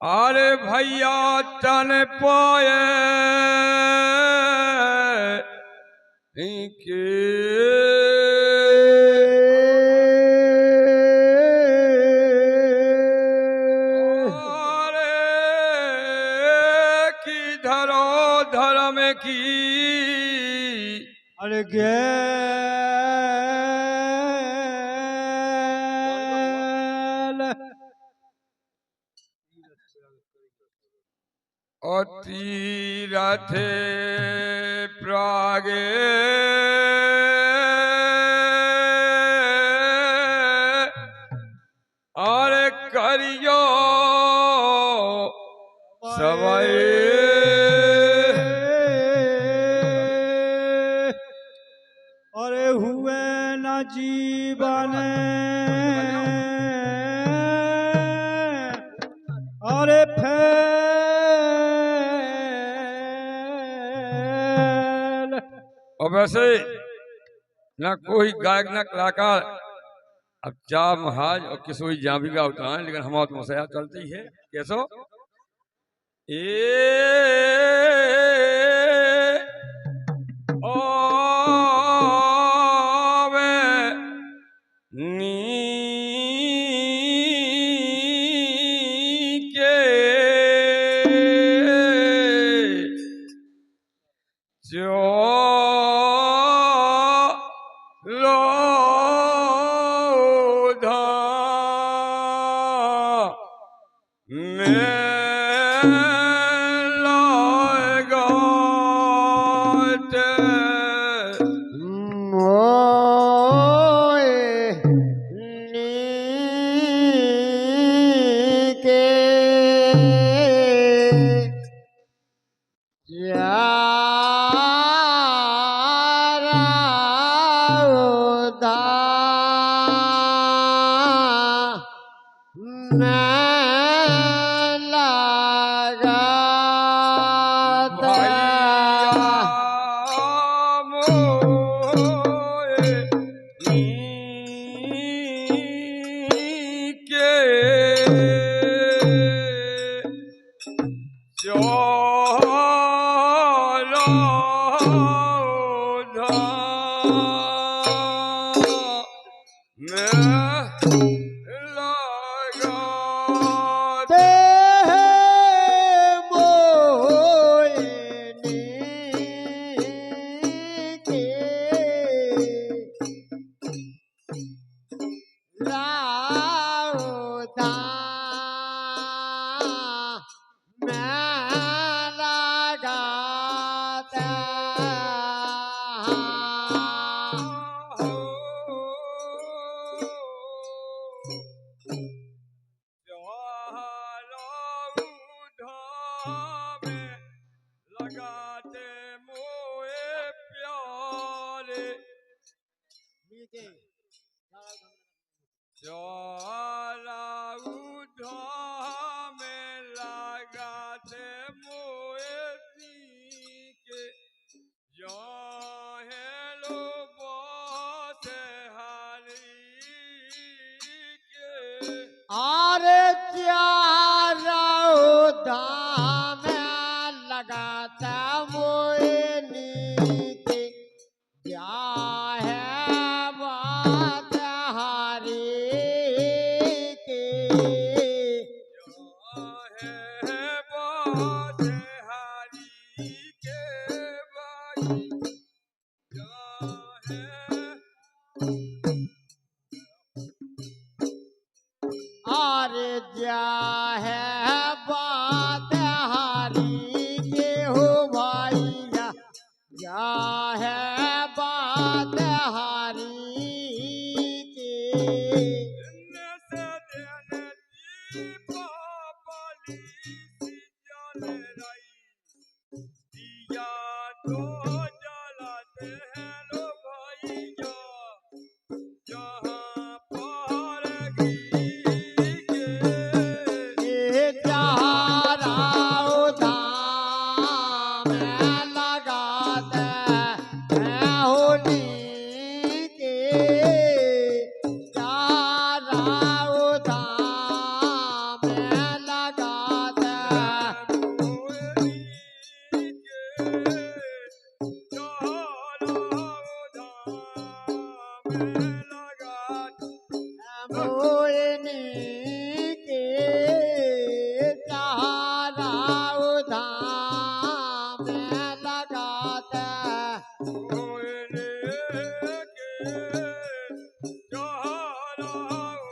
अरे भैया तन पाए के की धरो धर्म की अरे गेल और तीरथ प्रागे अरे करियो सवाई अरे हुए न जीवन अरे फैल। और वैसे न कोई गायक न कलाकार अब जा महाज और किसोई जाविका होता है, लेकिन हमारा तो मसया चलती है कैसो ए ओवे नी के जो लगाते मोए प्यारे ज्वाला उठा में लगाते मोए के जो है लो बात हारी के अरे चारा धाम लगाता मोनी के क्या है बात हारी के है बात हारी के भाई अरे जा है बात हारी के हो भैया क्या है बात हारी के दिया तो जलाते हैं लो भैया जहाँ पर लगाते हैं होली के में लगा मोहिनी के चारा धाम में लगाते मोहने के जोहरा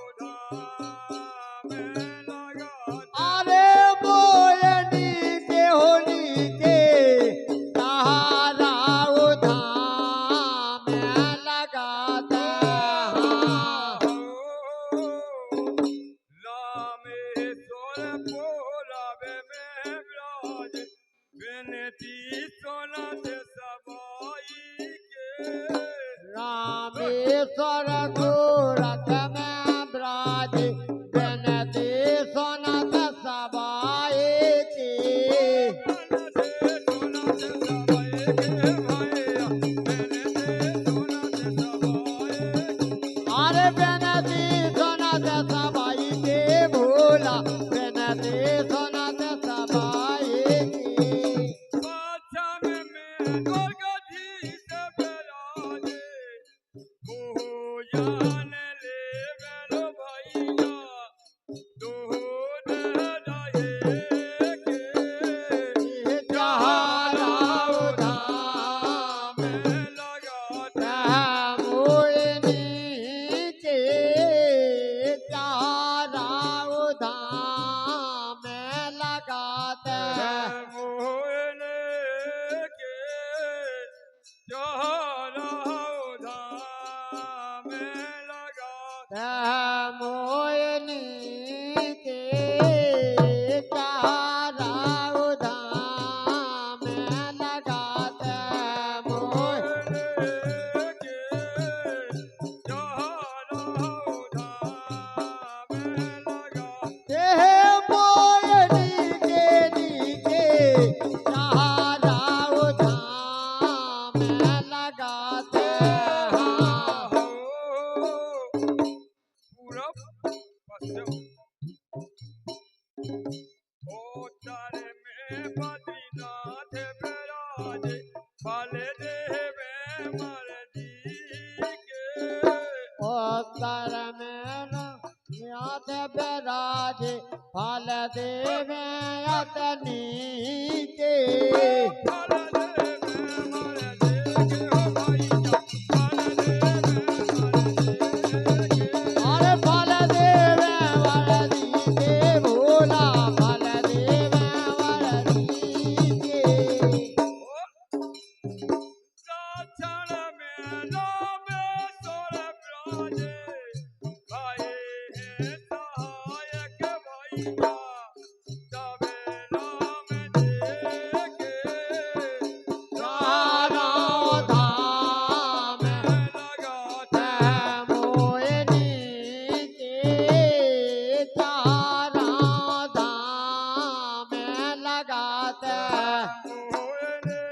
उधाम में लगा अरे मोहिनी के होली के चारा धाम में लगाते रामेश्वर पोलावे में विराज विनती सोना से सबाई के रामेश्वर गोरख में ब्राज बनते सोनत सबाए के सोना से सबाई के भैया विनती सोना से सबाई अरे बनते सोनत सबाई के भोला बनते सोनत सबाए के बादशाह में दुर्गा जी से विराजे हो जान ले मेरे भैया दोनों रहे के चारा धाम में लगाते मोहिनी के चारा धाम में लगाते मोहने के जोहरा उधाम में लगाते मोहिनी के चारा धाम में लगाते मोहने के जोहरा उधाम में लगाते मोहिनी के नीचे चारा धाम में लगाते पूरब पश्चिम उत्तर में बद्रीनाथ विराजे फल देवे मर्जी के उत्तर में याद विराज फल देवे अतनी के फल देवे मर्जी के हो भैया फल देवे मर्जी के और फल देवे वरदी के भोला फल देवे वरदी के साक्षण में रामेश्वर विराजे भाई हैं सहायक भैया तबे नाम देके चारा धाम लगाते मोहिनी के चारा धाम में लगाते मोहने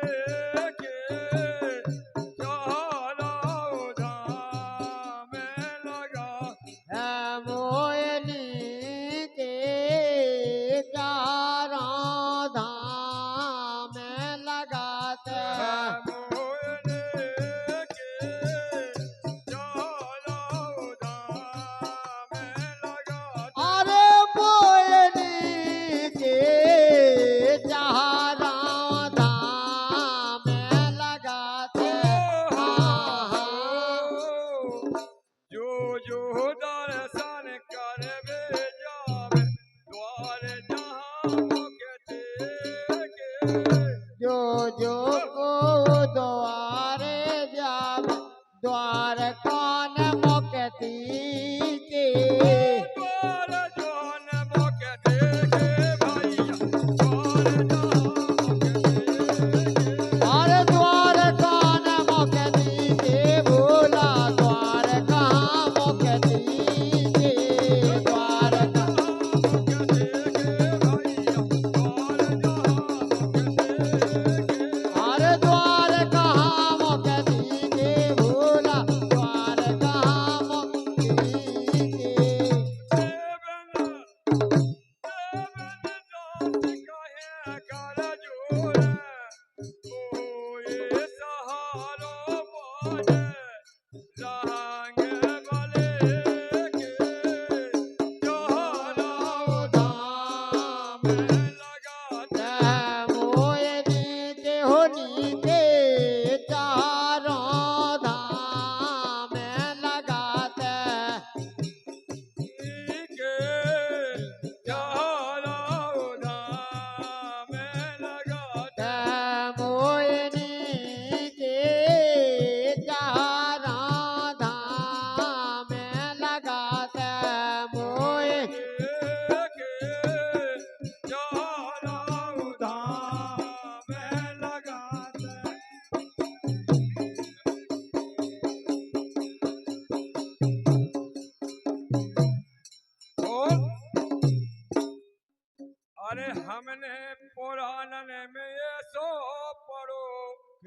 के जोहरा उधाम में लगाते मोहिनी के चारा धाम में लगाते मोहने के जोहरा उधाम में लगाते अरे मोहिनी के चारा धाम में लगाते जो जो दर्शन करवे जावे द्वार जहाँ मुकते के जो जो को द्वारे जाब द्वार कौन मुक्ति के द्वार जौन मुकते के भैया द्वार जहाँ मुकते के और द्वार कौन मुक्ति के भोला द्वार कहाँ मुक्ति के द्वार कहाँ और द्वार कहाँ मुक्ति के भोला द्वार कहाँ मुक्ति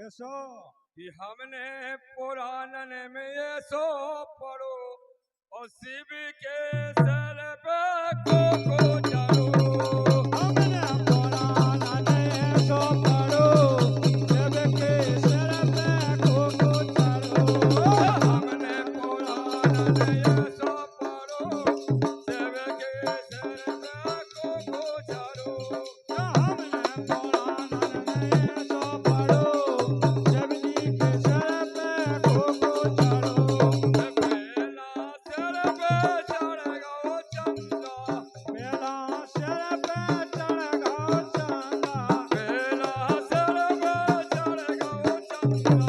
कैसो कि हमने पुराणन में ये सो पढ़ो और शिव के सर पे को चढ़ो। हमने पुराण ने सो पढ़ो जब के सर पे को चढ़ो। हमने पुराणन ये सो पढ़ो शिव के सर पे को चढ़ो। हमने पुराण ने सो पढ़ो जब जी के सर पे को चढ़ो। बेला सर पे चढ़ गो चंदा। मेरा सर पे चढ़ गो चंदा। बेला सर पे चढ़ गो चंदा।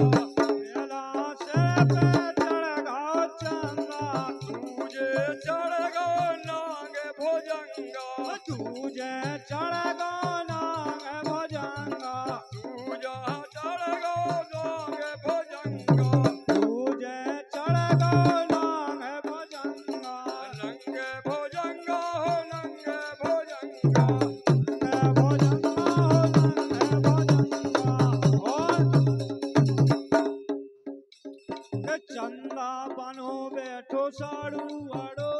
मेरा सर पे चढ़ गो चंदा। तुझे चढ़ गो नाग भुजंगा। तुझे चढ़ गो नाग भुजंगा। तुझा चढ़ गो नाग भुजंगा। तुझे चढ़ गो नाग भुजंगा। नंगे भुजंगा हो नंगे भुजंगा। नाग भुजंगा हो नाग भुजंगा। और चंदा बनो बैठो साड़ू अड़ो।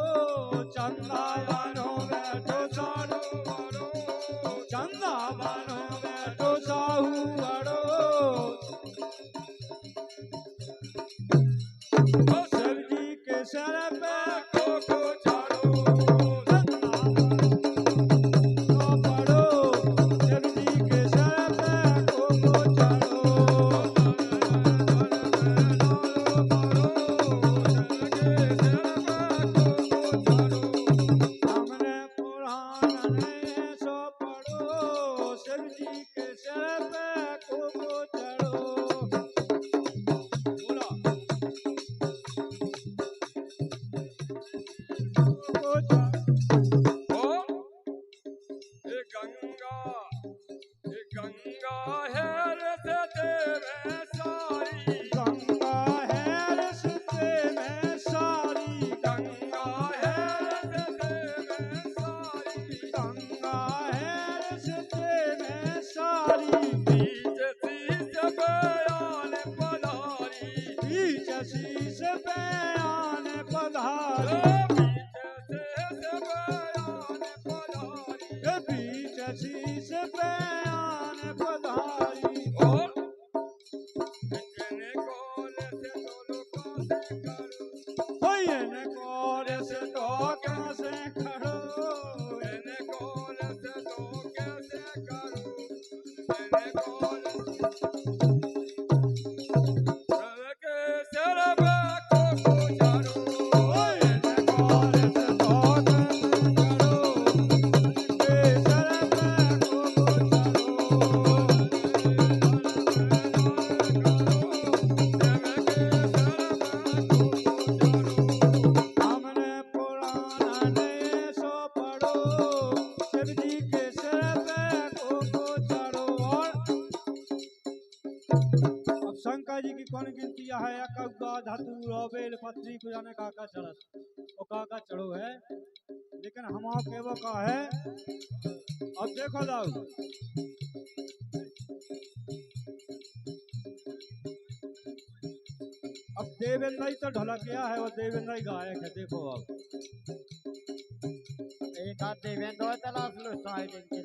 चंदा बनो बैठो साड़ू अड़ो। चंदा बनो बैठो साहू अड़ो। शिव जी के सर पे को चढ़ो। चंदा पड़ो शिव जी के सर पे को चढ़ो। हमने पुराण ने सो पढ़ो शिव जी के सर पे को चढ़ो। बोला को चढ़ो। ये गंगा है रस तेरे सारी। गंगा है रस्ते में सारी। गंगा है रस तेरे सारी। गंगा है रस्ते में सारी। बीच शीश बयान पधारी। बीच शीश बयान पधारी। बीच शीश बयान पधारी। बीच शीश बयान पधारी। और कहने कौन से दोनों पासे करो। होयन कौर से तो कैसे खड़ो। कहने कौन से दो कैसे करो। कहने कौन के सिर पे को चढ़ो। होयन कौर से तो कैसे खड़ो। के सर पे को हमने पुराण ने सो पढ़ो शिव जी के सर पे को चढ़ो। और अब शंकर जी की कौन गिनती है कौआ धातु बेल पत्री को जाने काका चढ़त वो काका चढ़ो है। लेकिन हमारा केवो का है। अब देखो दाऊ अब देवेंद्र तो ढलकिया है वो देवेंद्र गायक है। देखो अब एक हाथ देवेंद्र तलाश लो साइड इनके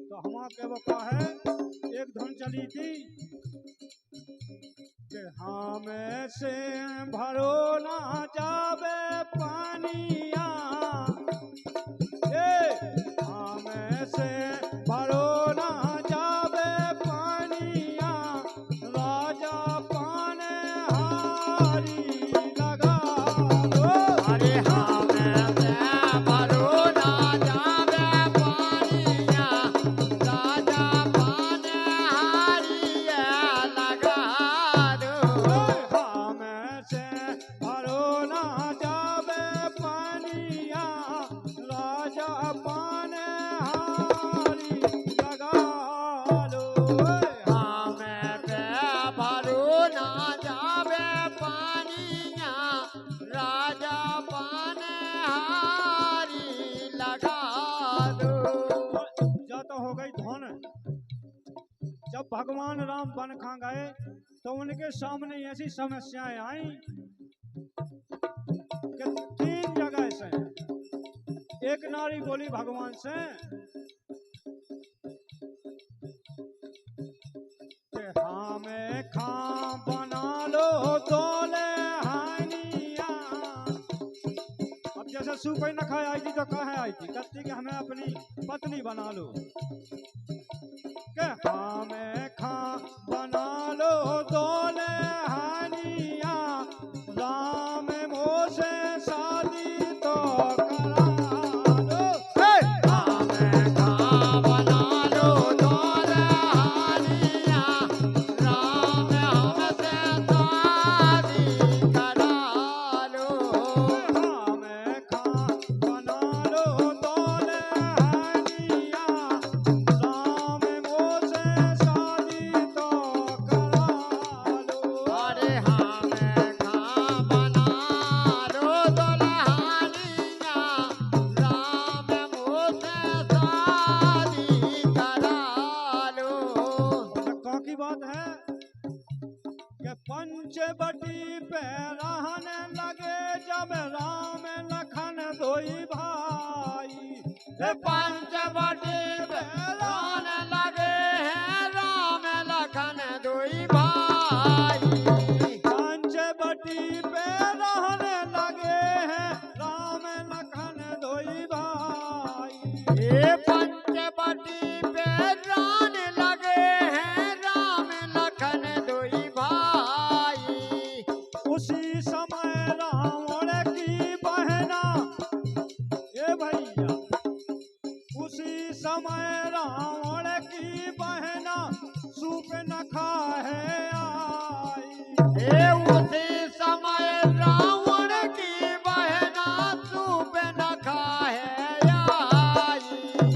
तो हमारा केवो का है। एक धुन चली थी कि हमें से भरो ना जावे पानिया। हमें से भरो ना जावे पानिया। राजा पाने हारी लगा दो। अरे हमें से भरो ना जावे पानिया। राजा पाने हारिया लगा दो। हमें से भरो ना भगवान राम वन खा गए तो उनके सामने ऐसी समस्याएं आई कि 3 जगह से एक नारी बोली भगवान से कि हमें खा बना लो दोले हानिया। अब जैसे सूपे न खाए आई थी तो कहाँ आई थी, कहती कि हमें अपनी पत्नी बना लो। के हमें खा बना लो दोले हानिया, राम मोसे शादी तो करा लो। हमें खा बना लो दोले हानिया, राम हमसे शादी करा लो। हमें खा बना लो दोले हानिया, राम मोसे शादी तो करा लो। अरे हमें खा बना लो दोले हानिया, राम मोसे शादी करा लो। धक्का की बात है कि पंचवटी पे रहने लगे जब राम लखन दोई भाई। पंचवटी पे रहने लगे हैं राम लखन दोई भाई। पंचवटी पे रहने लगे हैं राम लखन दोई भाई। ये पंचवटी पे रहने लगे हैं राम लखन दोई भाई। उसी समय रावण की बहना, ए भैया, उसी समय रावण की बहना सूप न खाए आई। ये उसी समय रावण की बहना सूप न खाए आई।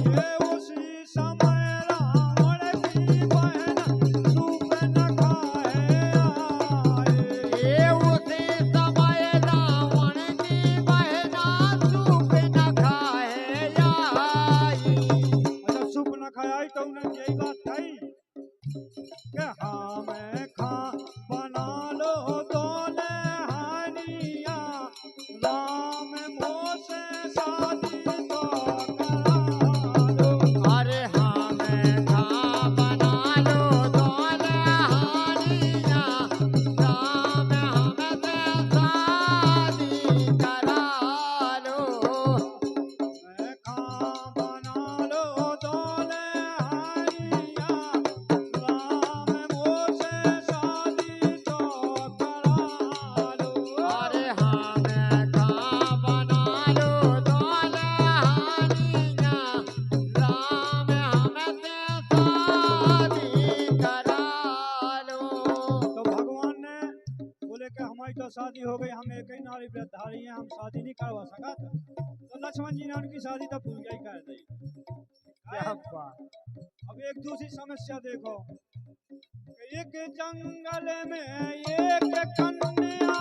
ये उसी समय रावण की बहना सूप न खाए आई। ये उसी समय रावण की बहना सूप न खाए आई। अच्छा सूप न खाए आई तो उन्हें यही बात कही कि हमें खा बना लो दोले हानिया, राम मोसे शादी तो करा लो। अरे हमें खा बना लो दोले हानिया, राम हमसे शादी करा लो। मैं खा बना लो दोले हानिया, राम मोसे शादी तो करा लो। अरे हमें खा बना लो दोले हानिया, राम हमसे शादी करा लो। तो भगवान ने बोले कि हमारी तो शादी हो गई, हम एक ही नारी व्रतधारी हैं, हम शादी नहीं करवा सका। तो लक्ष्मण जी ने उनकी शादी तो पूजा ही कर दी। क्या बात। अब एक दूसरी समस्या देखो कि एक जंगल में एक कन्या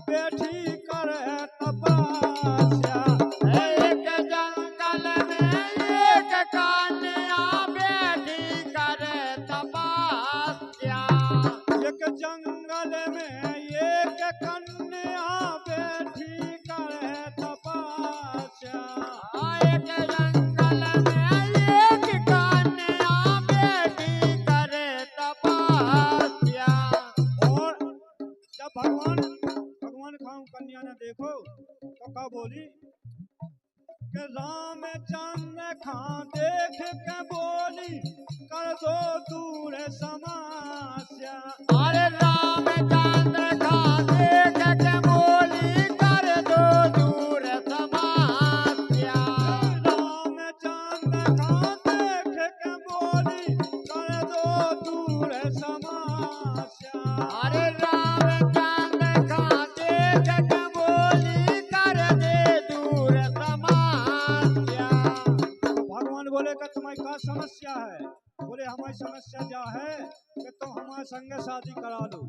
बैठी करे तपस्या। एक जंगल में एक कन्या बैठी करे तपस्या। एक जंगल में एक कन्या बैठी करे तपस्या। एक जंगल में एक कन्या बैठी करे तपस्या। और जब भगवान खाऊं कन्या ने देखो तो क्या बोली कि रामचंद्र खां देख के बोली कर दो दूर समस्या। अरे रामचंद्र खा देख के बोली कर दो दूर समस्या। रामचंद्र खां देख के बोली कर दो दूर समस्या। अरे रामचंद्र खा देख के बोली कर दे दूर समस्या। भगवान बोले कि तुम्हारी क्या समस्या है? बोले हमारी समस्या क्या है कि तुम हमारे संग शादी करा लो।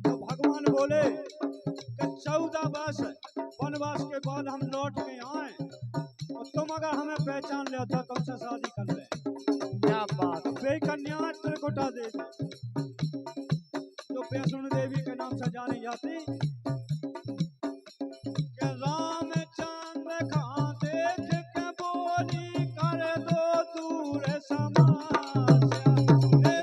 तो भगवान बोले कि 14 वर्ष वनवास के बाद हम लौट के आए और तुम अगर हमें पहचान ले तो तुमसे शादी कर ले। क्या बात है। बेकन्या त्रिकुटा देवी जो वैष्णो देवी के नाम से जानी जाती कि रामचंद्र खां देख के बोली कर दो दूर समस्या।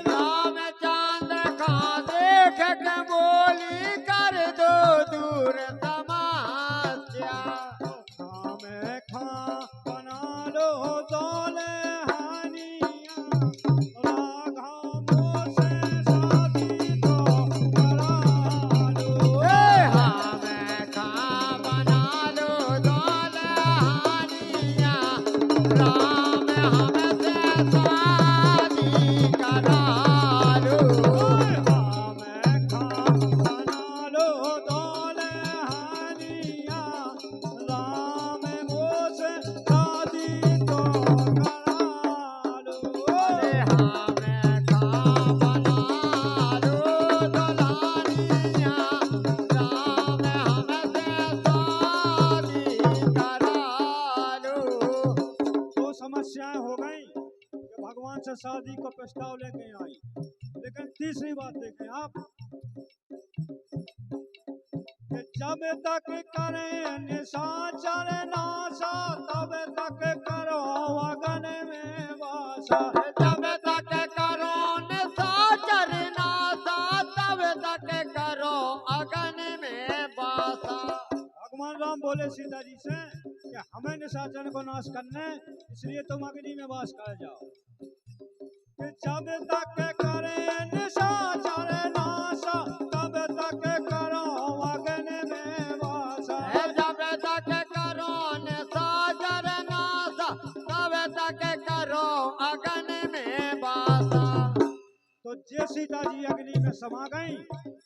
रामचंद्र खां देख के बोली कर दो दूर समस्या। हमें खां बना लो दौले हानिया राघवों से शादी तो करा लो। हमें खां बना लो दौलहानिया राम हमसे शादी करा लो। हमें खां बना लो दौले हानिया राम मोसे शादी तो करा लो। हमें खां बना लो दौलहानिया राम हमसे शादी करा लो। दो समस्याएं हो गई कि भगवान से शादी को प्रस्ताव लेके आई, लेकिन तीसरी बात देखें आप कि जब तक करें निशाचर नाशा तब तक करो अगन में वासा। जब तक करो निशाचर नाशा तब तक करो अगन में वासा। भगवान राम बोले सीता जी से कि हमें निशाचर को नाश करने इसलिए तुम अग्नि में वास कर जाओ। कि जब तक करें निशाचर नाशा तब तक करो अग्नि में वासा। जब तक करो निशाचर नाशा तब तक करो अगन में वासा। तो जे सीता जी अग्नि में समा गई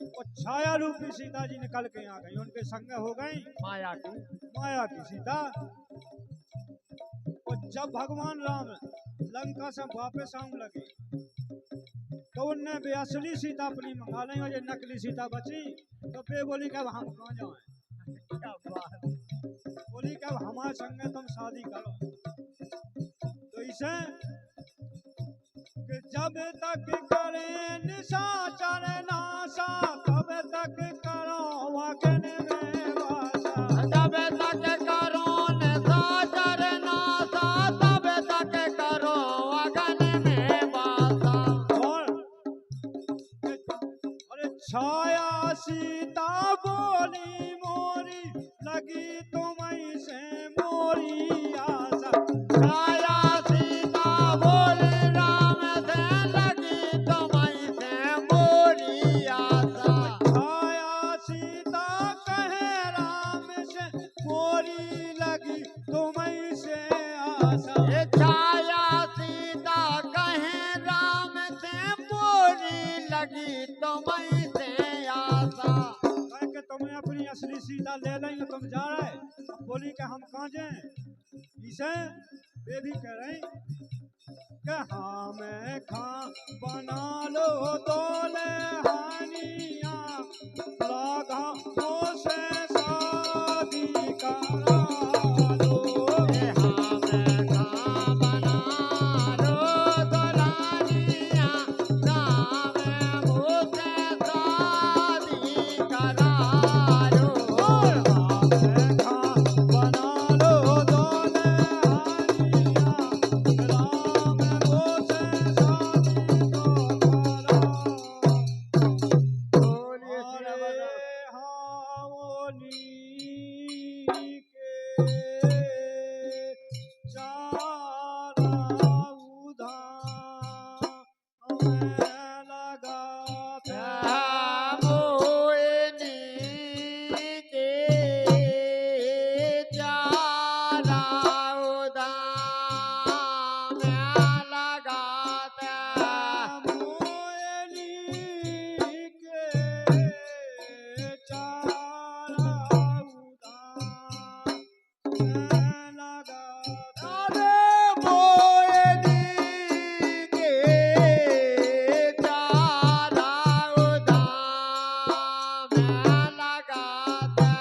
और छाया रूपी सीता जी निकल के आ गई, उनके संग हो गई माया की माया की सीता। और जब भगवान राम लंका से वापस आने लगे तो उनने वे असली सीता अपनी मंगा ली और ये नकली सीता बची। तो वे बोली कि अब हम कहाँ जाएं, क्या बात। बोली कि अब हमारे संग तुम शादी करो। तो इसे कि जब तक करें निशाचर नाशा तब तक करो अग्नि में वासा। जब तक करो निशाचर नाशा तब तक करो अगन में वासा। और अरे छाया सीता बोली मोरी लगी तुम्हें से मोरी आशा। छाया सीता बोले राम से लगी तुम्हें से मोरी आशा। छाया सीता कहे राम से मोरी लगी तुम्हें से आशा। ये छाया सीता कहे राम से मोरी लगी तुम्हें से आशा। कह के तुम्हें अपनी असली सीता ले लेंगे तुम जा रहे। अब बोली कि हम कहाँ जाएं, इसे वे भी कह रहे हैं कि हमें खां बना लो दौले हानिया राघवों से शादी करा लो। हमें खां बना लो दुल्हनिया राम मुझसे शादी करा लो। हमें खां बना लो दौले हानिया राघवों से शादी को करा। बोलिए सिया अरे बजा। हावनी के चारा उधार हमें लगाते मोहिनी के चारा उदाम लगाता। मोयनी के चारा उधार हमें लगाते। अरे मोहिनी के चारा उदाम लगाता।